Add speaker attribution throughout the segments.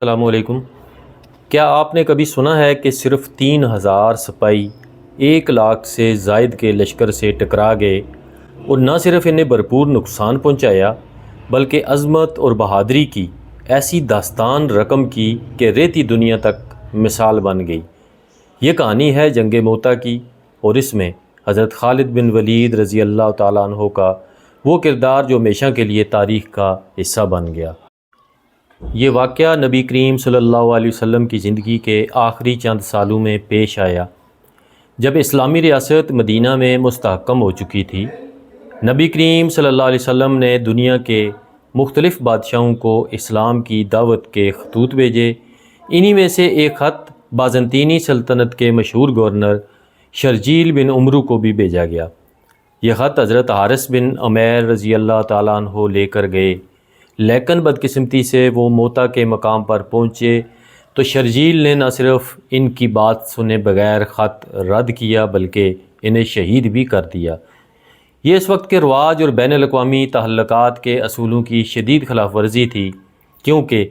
Speaker 1: السلام علیکم۔ کیا آپ نے کبھی سنا ہے کہ صرف 3000 سپاہی 1 لاکھ سے زائد کے لشکر سے ٹکرا گئے اور نہ صرف انہیں بھرپور نقصان پہنچایا بلکہ عظمت اور بہادری کی ایسی داستان رقم کی کہ ریتی دنیا تک مثال بن گئی۔ یہ کہانی ہے جنگ موتا کی، اور اس میں حضرت خالد بن ولید رضی اللہ تعالیٰ عنہ کا وہ کردار جو ہمیشہ کے لیے تاریخ کا حصہ بن گیا۔ یہ واقعہ نبی کریم صلی اللہ علیہ وسلم کی زندگی کے آخری چند سالوں میں پیش آیا، جب اسلامی ریاست مدینہ میں مستحکم ہو چکی تھی۔ نبی کریم صلی اللہ علیہ وسلم نے دنیا کے مختلف بادشاہوں کو اسلام کی دعوت کے خطوط بھیجے۔ انہی میں سے ایک خط بازنطینی سلطنت کے مشہور گورنر شرجیل بن عمرو کو بھی بھیجا گیا۔ یہ خط حضرت حارث بن عمیر رضی اللہ تعالیٰ عنہ لے کر گئے، لیکن بدقسمتی سے وہ موتا کے مقام پر پہنچے تو شرجیل نے نہ صرف ان کی بات سنے بغیر خط رد کیا بلکہ انہیں شہید بھی کر دیا۔ یہ اس وقت کے رواج اور بین الاقوامی تعلقات کے اصولوں کی شدید خلاف ورزی تھی، کیونکہ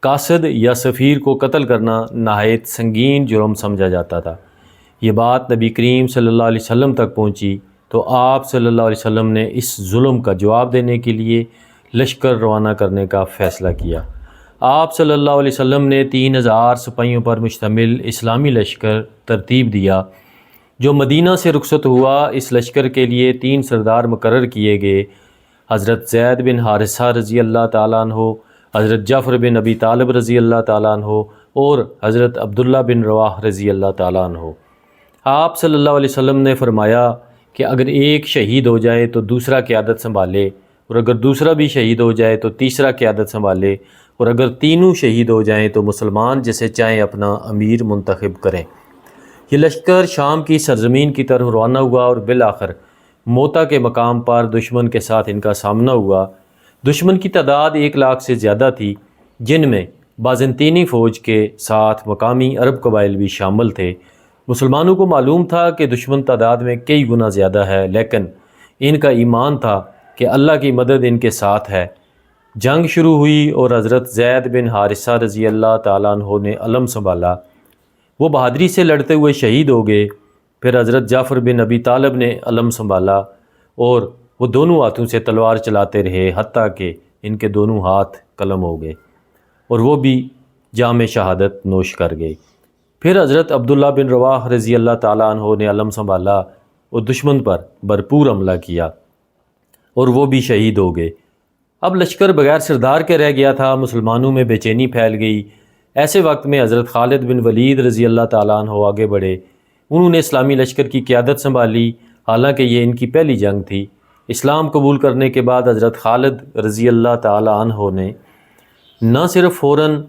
Speaker 1: قاصد یا سفیر کو قتل کرنا نہایت سنگین جرم سمجھا جاتا تھا۔ یہ بات نبی کریم صلی اللہ علیہ وسلم تک پہنچی تو آپ صلی اللہ علیہ وسلم نے اس ظلم کا جواب دینے کے لیے لشکر روانہ کرنے کا فیصلہ کیا۔ آپ صلی اللہ علیہ وسلم نے 3000 سپاہیوں پر مشتمل اسلامی لشکر ترتیب دیا جو مدینہ سے رخصت ہوا۔ اس لشکر کے لیے 3 سردار مقرر کیے گئے، حضرت زید بن حارثہ رضی اللہ تعالیٰ عنہ، حضرت جعفر بن ابی طالب رضی اللہ تعالیٰ عنہ اور حضرت عبداللہ بن رواح رضی اللہ تعالیٰ عنہ۔ آپ صلی اللہ علیہ وسلم نے فرمایا کہ اگر ایک شہید ہو جائے تو دوسرا قیادت سنبھالے، اور اگر دوسرا بھی شہید ہو جائے تو تیسرا قیادت سنبھالے، اور اگر تینوں شہید ہو جائیں تو مسلمان جسے چاہیں اپنا امیر منتخب کریں۔ یہ لشکر شام کی سرزمین کی طرف روانہ ہوا اور بالآخر موتا کے مقام پر دشمن کے ساتھ ان کا سامنا ہوا۔ دشمن کی تعداد 1 لاکھ سے زیادہ تھی، جن میں بازنطینی فوج کے ساتھ مقامی عرب قبائل بھی شامل تھے۔ مسلمانوں کو معلوم تھا کہ دشمن تعداد میں کئی گنا زیادہ ہے، لیکن ان کا ایمان تھا کہ اللہ کی مدد ان کے ساتھ ہے۔ جنگ شروع ہوئی اور حضرت زید بن حارثہ رضی اللہ تعالیٰ عنہ نے علم سنبھالا۔ وہ بہادری سے لڑتے ہوئے شہید ہو گئے۔ پھر حضرت جعفر بن ابی طالب نے علم سنبھالا اور وہ دونوں ہاتھوں سے تلوار چلاتے رہے، حتیٰ کہ ان کے دونوں ہاتھ قلم ہو گئے اور وہ بھی جام شہادت نوش کر گئے۔ پھر حضرت عبداللہ بن رواح رضی اللہ تعالیٰ عنہ نے علم سنبھالا اور دشمن پر بھرپور حملہ کیا اور وہ بھی شہید ہو گئے۔ اب لشکر بغیر سردار کے رہ گیا تھا۔ مسلمانوں میں بے چینی پھیل گئی۔ ایسے وقت میں حضرت خالد بن ولید رضی اللہ تعالیٰ عنہ آگے بڑھے۔ انہوں نے اسلامی لشکر کی قیادت سنبھالی، حالانکہ یہ ان کی پہلی جنگ تھی۔ اسلام قبول کرنے کے بعد حضرت خالد رضی اللہ تعالیٰ عنہ نے نہ صرف فوراً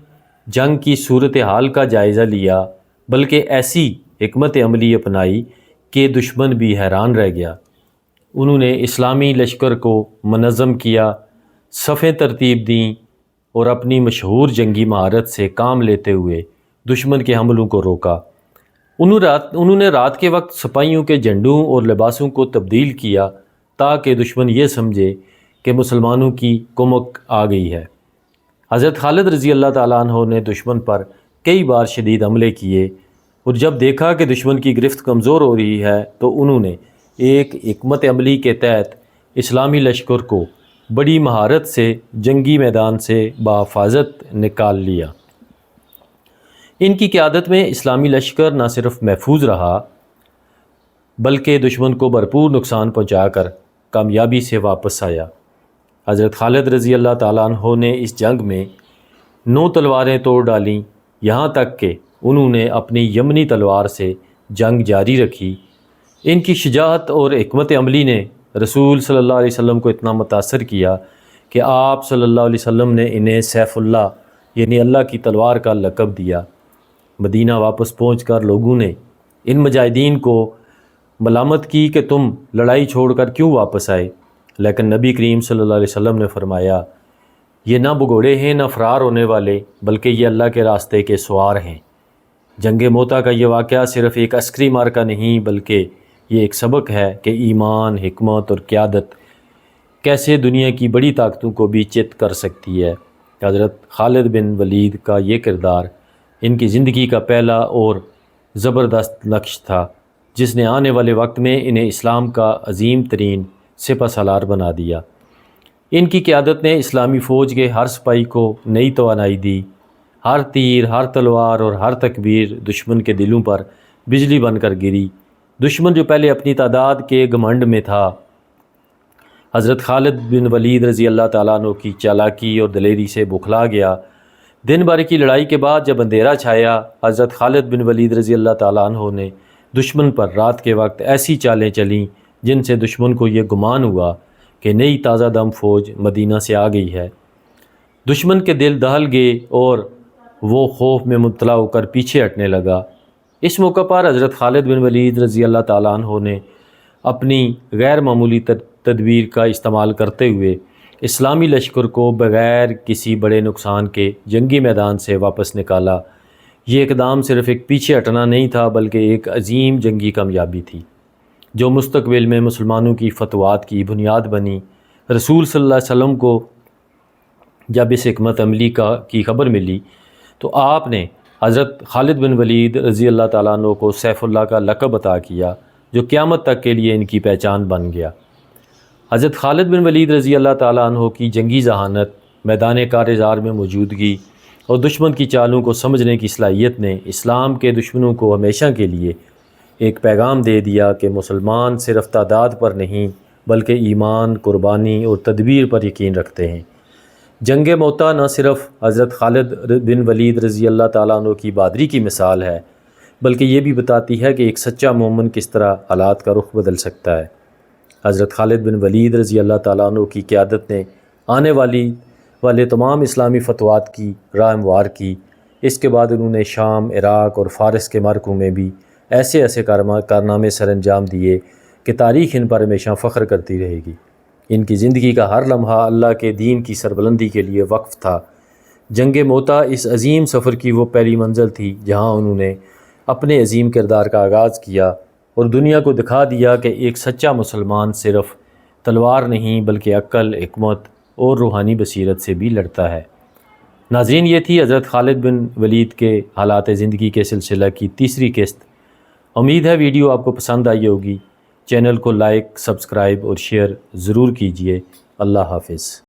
Speaker 1: جنگ کی صورتحال کا جائزہ لیا بلکہ ایسی حکمت عملی اپنائی کہ دشمن بھی حیران رہ گیا۔ انہوں نے اسلامی لشکر کو منظم کیا، صفیں ترتیب دیں اور اپنی مشہور جنگی مہارت سے کام لیتے ہوئے دشمن کے حملوں کو روکا۔ انہوں نے رات کے وقت سپاہیوں کے جھنڈوں اور لباسوں کو تبدیل کیا تاکہ دشمن یہ سمجھے کہ مسلمانوں کی کمک آ گئی ہے۔ حضرت خالد رضی اللہ تعالیٰ عنہ نے دشمن پر کئی بار شدید حملے کیے، اور جب دیکھا کہ دشمن کی گرفت کمزور ہو رہی ہے تو انہوں نے ایک حکمت عملی کے تحت اسلامی لشکر کو بڑی مہارت سے جنگی میدان سے بحفاظت نکال لیا۔ ان کی قیادت میں اسلامی لشکر نہ صرف محفوظ رہا بلکہ دشمن کو بھرپور نقصان پہنچا کر کامیابی سے واپس آیا۔ حضرت خالد رضی اللہ تعالیٰ عنہ نے اس جنگ میں 9 تلواریں توڑ ڈالیں، یہاں تک کہ انہوں نے اپنی یمنی تلوار سے جنگ جاری رکھی۔ ان کی شجاعت اور حکمت عملی نے رسول صلی اللہ علیہ وسلم کو اتنا متاثر کیا کہ آپ صلی اللہ علیہ وسلم نے انہیں سیف اللہ یعنی اللہ کی تلوار کا لقب دیا۔ مدینہ واپس پہنچ کر لوگوں نے ان مجاہدین کو ملامت کی کہ تم لڑائی چھوڑ کر کیوں واپس آئے، لیکن نبی کریم صلی اللہ علیہ وسلم نے فرمایا، یہ نہ بگوڑے ہیں نہ فرار ہونے والے، بلکہ یہ اللہ کے راستے کے سوار ہیں۔ جنگ موتا کا یہ واقعہ صرف ایک عسکری مارکہ نہیں بلکہ یہ ایک سبق ہے کہ ایمان، حکمت اور قیادت کیسے دنیا کی بڑی طاقتوں کو بھی چت کر سکتی ہے۔ حضرت خالد بن ولید کا یہ کردار ان کی زندگی کا پہلا اور زبردست نقش تھا جس نے آنے والے وقت میں انہیں اسلام کا عظیم ترین سپہ سالار بنا دیا۔ ان کی قیادت نے اسلامی فوج کے ہر سپاہی کو نئی توانائی دی۔ ہر تیر، ہر تلوار اور ہر تکبیر دشمن کے دلوں پر بجلی بن کر گری۔ دشمن جو پہلے اپنی تعداد کے گھمنڈ میں تھا، حضرت خالد بن ولید رضی اللہ تعالیٰ عنہ کی چالاکی اور دلیری سے بوکھلا گیا۔ دن بھر کی لڑائی کے بعد جب اندھیرا چھایا، حضرت خالد بن ولید رضی اللہ تعالیٰ عنہ نے دشمن پر رات کے وقت ایسی چالیں چلیں جن سے دشمن کو یہ گمان ہوا کہ نئی تازہ دم فوج مدینہ سے آ گئی ہے۔ دشمن کے دل دہل گئے اور وہ خوف میں مبتلا ہو کر پیچھے ہٹنے لگا۔ اس موقع پر حضرت خالد بن ولید رضی اللہ تعالیٰ عنہ نے اپنی غیر معمولی تدبیر کا استعمال کرتے ہوئے اسلامی لشکر کو بغیر کسی بڑے نقصان کے جنگی میدان سے واپس نکالا۔ یہ اقدام صرف ایک پیچھے ہٹنا نہیں تھا بلکہ ایک عظیم جنگی کامیابی تھی جو مستقبل میں مسلمانوں کی فتوحات کی بنیاد بنی۔ رسول صلی اللہ علیہ وسلم کو جب اس حکمت عملی کی خبر ملی تو آپ نے حضرت خالد بن ولید رضی اللہ تعالیٰ عنہ کو سیف اللہ کا لقب عطا کیا جو قیامت تک کے لیے ان کی پہچان بن گیا۔ حضرت خالد بن ولید رضی اللہ تعالیٰ عنہ کی جنگی ذہانت، میدان کارزار میں موجودگی اور دشمن کی چالوں کو سمجھنے کی صلاحیت نے اسلام کے دشمنوں کو ہمیشہ کے لیے ایک پیغام دے دیا کہ مسلمان صرف تعداد پر نہیں بلکہ ایمان، قربانی اور تدبیر پر یقین رکھتے ہیں۔ جنگ موتا نہ صرف حضرت خالد بن ولید رضی اللہ تعالیٰ عنہ کی بہادری کی مثال ہے بلکہ یہ بھی بتاتی ہے کہ ایک سچا مومن کس طرح حالات کا رخ بدل سکتا ہے۔ حضرت خالد بن ولید رضی اللہ تعالیٰ عنہ کی قیادت نے آنے والے تمام اسلامی فتوحات کی راہ ہموار کی۔ اس کے بعد انہوں نے شام، عراق اور فارس کے معرکوں میں بھی ایسے کارنامے سر انجام دیے کہ تاریخ ان پر ہمیشہ فخر کرتی رہے گی۔ ان کی زندگی کا ہر لمحہ اللہ کے دین کی سربلندی کے لیے وقف تھا۔ جنگ موتا اس عظیم سفر کی وہ پہلی منزل تھی جہاں انہوں نے اپنے عظیم کردار کا آغاز کیا اور دنیا کو دکھا دیا کہ ایک سچا مسلمان صرف تلوار نہیں بلکہ عقل، حکمت اور روحانی بصیرت سے بھی لڑتا ہے۔ ناظرین، یہ تھی حضرت خالد بن ولید کے حالات زندگی کے سلسلہ کی تیسری قسط۔ امید ہے ویڈیو آپ کو پسند آئی ہوگی۔ چینل کو لائک، سبسکرائب اور شیئر ضرور کیجیے۔ اللہ حافظ۔